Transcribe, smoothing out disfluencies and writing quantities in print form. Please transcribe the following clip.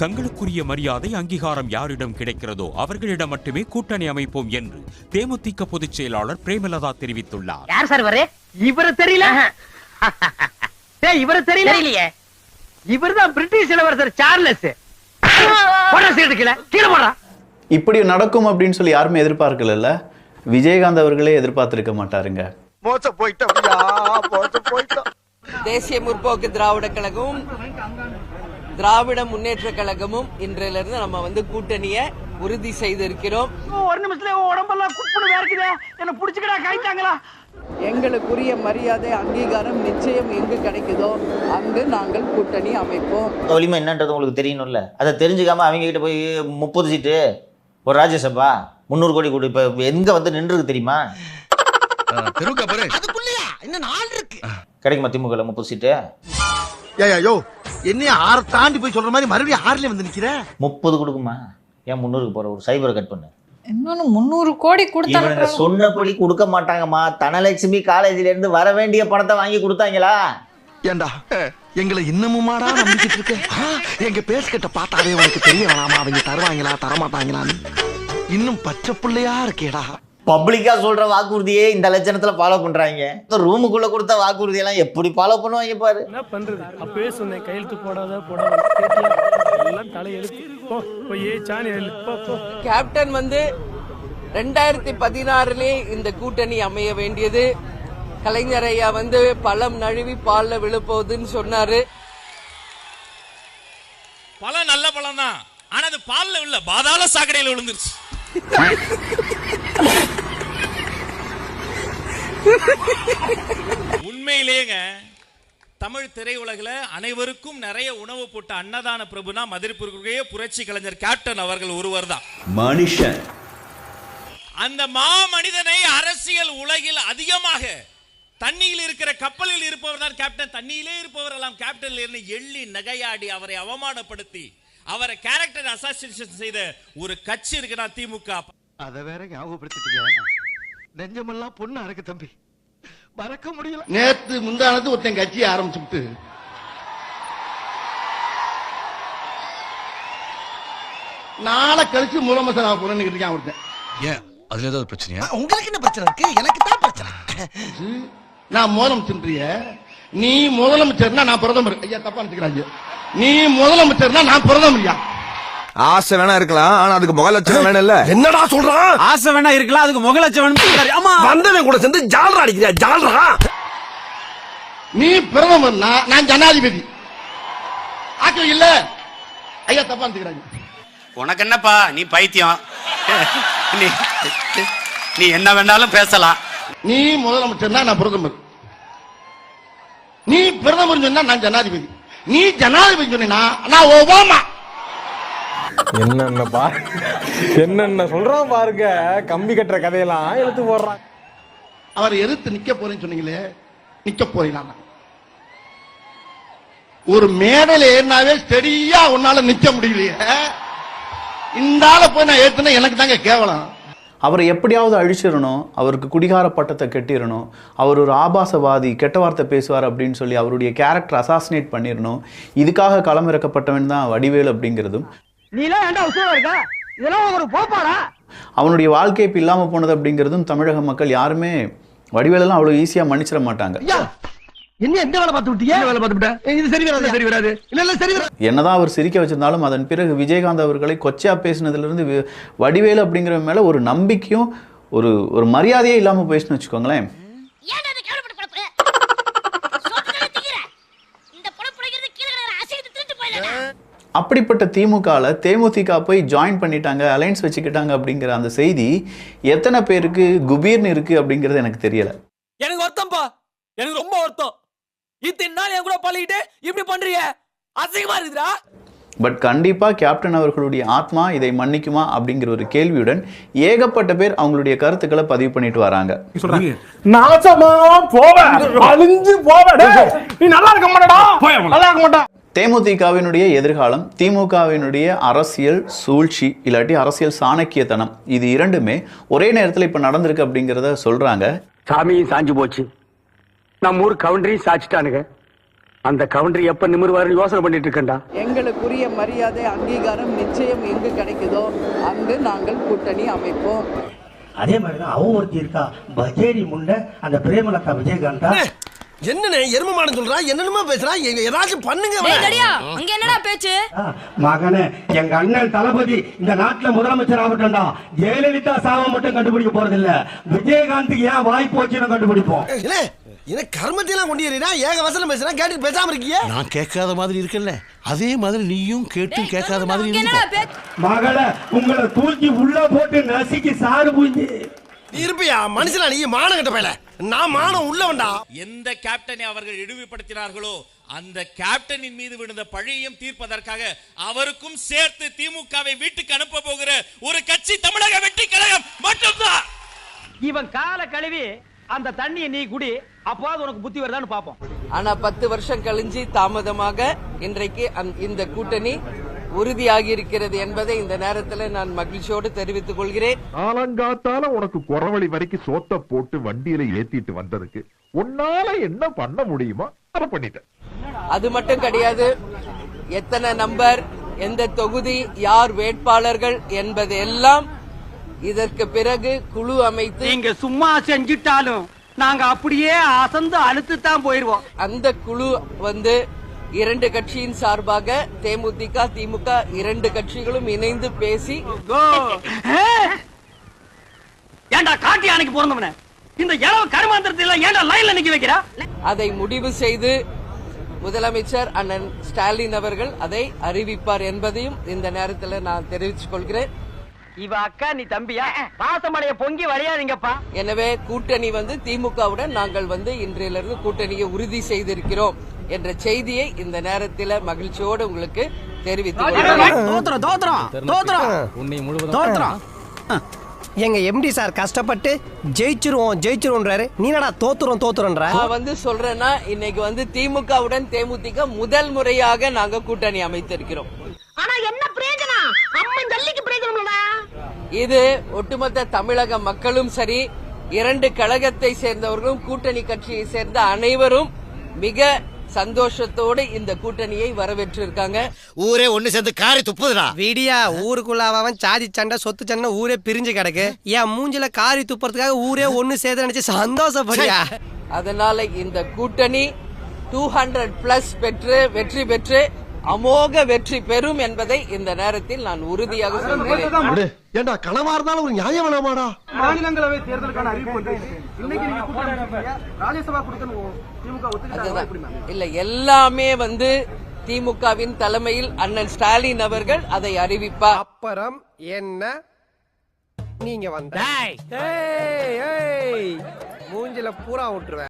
தங்களுக்குரிய மரியாதை அங்கீகாரம் யாரிடம் கிடைக்கிறதோ அவர்களிடம் மட்டுமே கூட்டணி அமைப்போம் என்று தேமுதிக பொதுச் செயலாளர் பிரேமலதா தெரிவித்துள்ளார். யார் சார் இவரு? இவரு தெரியல. இவரு தெரியலையே. இவர்தான் பிரிட்டிஷ் இளவரசர் சார்லஸ். இப்படி நடக்கும் அப்படின்னு சொல்லி யாருமே எதிர்பார்க்கல. விஜயகாந்த் அவர்களே எதிர்பார்த்திருக்க மாட்டாருங்க. தேசிய முற்போக்கு திராவிட கழகமும் திராவிட முன்னேற்ற கழகமும் இன்றிலிருந்து நம்ம கூட்டணியை உறுதி செய்திருக்கிறோம். ஒரு நிமிஷத்துல உடம்பெல்லாம் குப்புன்னு வேர்க்குதே. என்ன புடிச்சுக்கடா கைட்டாங்களா? எங்களுக்குரிய மரியாதை அங்கீகாரம் நிச்சயம் எங்கு கிடைக்குதோ அங்கு நாங்கள் கூட்டணி அமைப்போம். வலிமை என்னன்றது உங்களுக்கு தெரியணும்ல. அதை தெரிஞ்சுக்காம அவங்க கிட்ட போய் 30 சீட்டு ஒரு ராஜ்யசபா 300 கோடி கூடி இப்ப எங்க நின்றுருக்கு தெரியுமா? கிடைக்குமா திமுக 30 சீட்டு? என்ன 6 தாண்டி போய் சொல்ற மாதிரி மறுபடியும் 6ல வந்து நிக்கிற. 30 கொடுக்குமா? ஏன் 300க்கு போற? ஒரு சைபரை கட் பண்ணு. இன்னொன்னு 300 கோடி கொடுத்தாங்க. சொன்னபடி கொடுக்க மாட்டாங்கம்மா. தனலட்சுமி காலேஜ்ல இருந்து வர வேண்டிய பணத்தை வாங்கி கொடுத்தாங்களா? ஏண்டா எங்களை இன்னமுமாடா நம்பிக்கிட்டு இருக்க? எங்க பேஸ்கிட்ட பார்த்தாலே உனக்கு தெரிய வேணாமா அவங்க தருவாங்களா தரமாட்டாங்களான்னு? இன்னும் பச்சை பிள்ளையா இருக்கேடா. பப்ளிக்கா சொல்ற வாக்குறுதியே இந்த லட்சணத்துல ஃபாலோ பண்றாங்க. ரூமுக்குள்ள கொடுத்த வாக்குறுதி எல்லாம் எப்படி ஃபாலோ பண்ணுவாங்க பாரு. என்ன பண்றது? அப்பவே சொன்னேன் கையெழுத்து போடாத எல்லாம் தலையெழுத்து. கேப்டன் 2016 இந்த கூட்டணி அமைய வேண்டியது. கலைஞர் ஐயா பழம் நழுவி பால்ல விழுப்போகுதுன்னு சொன்னாரு. பழம் நல்ல பழம் தான், ஆனா அது பால்ல விழல, பாதாள சாக்கடையில விழுந்துருச்சு. உண்மையிலேங்க தமிழ் திரையுலகில் அனைவருக்கும் நிறைய உணவு போட்ட அன்னதான பிரபுனா மதிப்பிற்குரிய புரட்சி கலைஞர் கேப்டன் அவர்கள் ஒருவர் தான் மனுஷன். அந்த மாமனிதனை அரசியல் உலகில் அதிகமாக தண்ணியில் இருக்கிற கப்பலில் இருப்பவர் தான் கேப்டன். தண்ணியிலே இருப்பவர் எல்லாம் கேப்டன் எள்ளி நகையாடி அவரை அவமானப்படுத்தி அவரை கேரக்டர் அசாசினேஷன் செய்த ஒரு கட்சி இருக்குன்னா திமுக. அதை வேற ஞாபகப்படுத்திட்டீங்க. நெஞ்சமெல்லாம் பொண்ணு அறக்கு தம்பி, மறக்க முடியல. நேத்து முந்தானது ஒருத்தன் கட்சி ஆரம்பிச்சுட்டு நாளை கழிச்சு முதலமைச்சர் ஆக போறேன்னு இருக்கேன் ஒருத்தன். ஏன் அதுல ஏதாவது பிரச்சனையா? உங்களுக்கு என்ன பிரச்சனை இருக்கு? எனக்கு தான் பிரச்சனை. நான் முதலமைச்சர், நீ முதலமைச்சர்னா நான் பிரதமர். ஐயா தப்பா நினைச்சுக்கிறாங்க. நீ முதலமைச்சர்னா நான் பிரதமர். ஆசை வேணா இருக்கலாம், ஆனா அதுக்கு முகலட்சணம் வேணும் இல்ல. என்னடா சொல்றான்? ஆசை வேணா இருக்கலாம், அதுக்கு முகலட்சணம். ஆமா, வந்தவன் கூட சேர்ந்து ஜால்ரா அடிக்கிறியா? ஜால்ரா. நீ பிரதமர்னா நான் ஜனாதிபதி. ஆக்கள் இல்ல. ஐயா தப்பா நினைச்சுக்கிறாங்க. உனக்கு என்னப்பா, நீ பைத்தியம். நீ என்ன வேணாலும் பேசலாம். நீ முதலமைச்சர்னா நான் பிரதமர். நீ பிரதமர் சொன்னா நான் ஜனாதிபதி. நீ ஜனாதிபதி சொன்னா நான் ஒபாமா. என்னென்ன சொல்றான் பாருங்க. கம்பி கட்டுற கதையெல்லாம் எடுத்து போடுறான். அவர் எதிர்த்து நிக்க போறேன்னு சொன்னீங்களே, நிக்க போறீங்களா? ஒரு மேடையில ஏறினாவே சரியா உன்னால நிக்க முடியலையே. இந்த ஆளை போய் நான் ஏத்துனா எனக்கு தாங்க கேவலம். அவரை எப்படியாவது அழிச்சிடணும், அவருக்கு குடிகார பட்டத்தை கட்டிடணும், அவர் ஒரு ஆபாசவாதி, கெட்ட வார்த்தை பேசுவார் அப்படின்னு சொல்லி அவருடைய கேரக்டர் அசாசினேட் பண்ணிடணும். இதுக்காக களமிறக்கப்பட்டவன் தான் வடிவேலு அப்படிங்கிறதும். அவனுடைய வாழ்க்கை இப்ப இல்லாம போனது அப்படிங்கிறதும் தமிழக மக்கள் யாருமே வடிவேலெல்லாம் அவ்வளவு ஈஸியா மன்னிச்சிட மாட்டாங்க. என்னதான் அவர் சிரிக்க வச்சிருந்தாலும் அதன் பிறகு விஜயகாந்த் அவர்களை கொச்சையா பேசினதுல இருந்து வடிவேலு அப்படிங்கிற மேல ஒரு நம்பிக்கையும் ஒரு மரியாதையே இல்லாம போயிடுச்சுன்னு வச்சுக்கோங்களேன். அப்படிப்பட்ட திமுகவில் தேமுதிக போய் ஜாயின் பண்ணிட்டாங்க, அலைன்ஸ் வச்சுக்கிட்டாங்க அப்படிங்கிற அந்த செய்தி எத்தனை பேருக்கு குபீர்னு இருக்கு அப்படிங்கிறது எனக்கு தெரியல. எனக்கு வருத்தம்பா, எனக்கு ரொம்ப வருத்தம். இத்தனை நாள் என் கூட பழகிட்டு இப்படி பண்றீங்க, அசிங்கமா இருக்குடா. பட் கண்டிப்பா கேப்டன் அவர்களுடைய ஆத்மா இதை மன்னிக்குமா அப்படிங்கிற ஒரு கேள்வியுடன் ஏகப்பட்ட பேர் அவங்களுடைய கருத்துக்களை பதிவு பண்ணிட்டு வராங்க. தேமுதிகவினுடைய எதிர்காலம், திமுகவினுடைய அரசியல் சூழ்ச்சி இல்லாட்டி அரசியல் சாணக்கியத்தனம், இது இரண்டுமே ஒரே நேரத்தில் இப்ப நடந்திருக்கு அப்படிங்கிறத சொல்றாங்க. சாமியும் சாஞ்சு போச்சு, நம்ம ஊர் கவுண்டரையும் சாச்சிட்டானுங்க. அந்த கவுண்டர் எப்ப நிமிர்வாருன்னு யோசனை பண்ணிட்டு இருக்கேன்டா. எங்களுக்குரிய மரியாதை அங்கீகாரம் நிச்சயம் எங்கு கிடைக்குதோ அங்கு நாங்கள் கூட்டணி அமைப்போம். அதே மாதிரிதான் அவ ஒருத்தி இருக்கா பஜேரி முண்ட அந்த பிரேமலதா விஜயகாந்தா. என்னன்னு எருமமான சொல்றா, என்னென்னமோ பேசுறா, ஏதாச்சும் பண்ணுங்க. அங்க என்னடா பேச்சு? மகனே, எங்க அண்ணன் தளபதி இந்த நாட்டுல முதலமைச்சர் ஆகட்டும்டா. ஜெயலலிதா சாவை மட்டும் கண்டுபிடிக்க போறது இல்ல, விஜயகாந்துக்கு ஏன் வாய் போச்சுன்னு கண்டுபிடிப்போம். என்ன கர்மத்தையெல்லாம் கொண்டீரா, ஏக வசனம் பேசுறா, கேட்டு பேசாம இருக்கீங்க. நான் கேட்காத மாதிரி இருக்கல, அதே மாதிரி நீயும் கேட்டு கேட்காத மாதிரி இருக்க. மகள உங்களை தூக்கி உள்ள போட்டு நசுக்கி சாறு பூஞ்சி நீ இருப்பியா மனுஷனா? நீ மானம் கட்ட பையல, நான் மானம் உள்ளவன்டா. எந்த கேப்டனை அவர்கள் இழிவுபடுத்தினார்களோ அந்த கேப்டனின் மீது விழுந்த பழியையும் தீர்ப்பதற்காக அவருக்கும் சேர்த்து திமுகவை வீட்டுக்கு அனுப்ப போகிற ஒரு கட்சி தமிழக வெற்றி கழகம் மட்டும்தான். இவன் கால கழுவி அந்த தண்ணியை நீ குடி, அப்போது உனக்கு புத்தி வருதான்னு பாப்போம். ஆனா 10 வருஷம் கழிஞ்சு தாமதமாக இன்றைக்கு இந்த கூட்டணி உறுதியாகி இருக்கிறது என்பதை இந்த நேரத்தில் நான் மகிழ்ச்சியோடு தெரிவித்துக் கொள்கிறேன். காலங்காத்தால உனக்கு குறவழி வரைக்கும் சோத்த போட்டு வண்டியில ஏத்திட்டு வந்ததுக்கு உன்னால என்ன பண்ண முடியுமோ அதை பண்ணிட்டேன். அது மட்டும் கிடையாது, எத்தனை நம்பர், எந்த தொகுதி, யார் வேட்பாளர்கள் என்பது எல்லாம் இதற்கு பிறகு குழு அமைத்து நீங்க சும்மா செஞ்சிட்டாலும் நாங்க அப்படியே அசந்து அழுத்துத்தான் போயிருவோம். அந்த குழு வந்து 2 கட்சியின் சார்பாக தேமுதிக திமுக 2 கட்சிகளும் இணைந்து பேசி ஏண்டா காட்டி அன்னைக்கு பிறந்தவன இந்த இளவ கருமாந்திரத்தில் ஏண்டா லைன்ல நிக்க வைக்கிறா? அதை முடிவு செய்து முதலமைச்சர் அண்ணன் ஸ்டாலின் அவர்கள் அதை அறிவிப்பார் என்பதையும் இந்த நேரத்தில் நான் தெரிவித்துக் கொள்கிறேன். இவ அக்கா நீ தம்பியா, பாசமடைய பொங்கி வரையாதீங்கப்பா. எனவே கூட்டணி வந்து திமுகவுடன் நாங்கள் வந்து இன்றையிலிருந்து கூட்டணியை உறுதி செய்திருக்கிறோம் என்ற செய்தியை இந்த நேரத்தில் மகிழ்ச்சியோடு உங்களுக்கு தெரிவித்து எங்க எம்டி சார் கஷ்டப்பட்டு ஜெயிச்சிருவோம்ன்றாரு, நீ என்னடா தோத்துறோம்ன்ற. நான் வந்து சொல்றேன்னா இன்னைக்கு வந்து திமுகவுடன் தேமுதிக முதல் முறையாக நாங்க கூட்டணி அமைத்திருக்கிறோம். ஆனா என்ன பிரயோஜனம்? அம்மன் ஜல்லிக்கு பிரயோஜனம்டா. இது ஒட்டுமொத்த தமிழக மக்களும் சரி, 2 கழகத்தை சேர்ந்தவர்களும் கூட்டணி கட்சியை சேர்ந்த அனைவரும் மிக சந்தோஷத்தோடு இந்த கூட்டணியை வரவேற்றிருக்காங்க. ஊரே ஒண்ணு சேர்ந்து காரி துப்புதுடா. விடியா ஊருக்குள்ள அவன் சாதி சண்டை சொத்து சண்டை ஊரே பிரிஞ்சு கிடக்கு, என் மூஞ்சில காரி துப்புறதுக்காக ஊரே ஒண்ணு சேர்த்து நினைச்சு சந்தோஷப்படியா. அதனால இந்த கூட்டணி 200+ பெற்று வெற்றி பெற்று அமோக வெற்றி பெறும் என்பதை இந்த நேரத்தில் நான் உறுதியாக சொல்கிறேன். ஏண்டா கனவா இருந்தாலும் ஒரு நியாயம் வேணாமாடா? மாநிலங்களவை தேர்தலுக்கான அறிவிப்பு இன்னைக்கு நீங்க ராஜ்யசபா கொடுக்கணும் இல்ல, எல்லாமே வந்து திமுகவின் தலைமையில் அண்ணன் ஸ்டாலின் அவர்கள் அதை அறிவிப்பார். அப்புறம் என்ன நீங்க வந்த மூஞ்சில பூரா விட்டுருவேன்.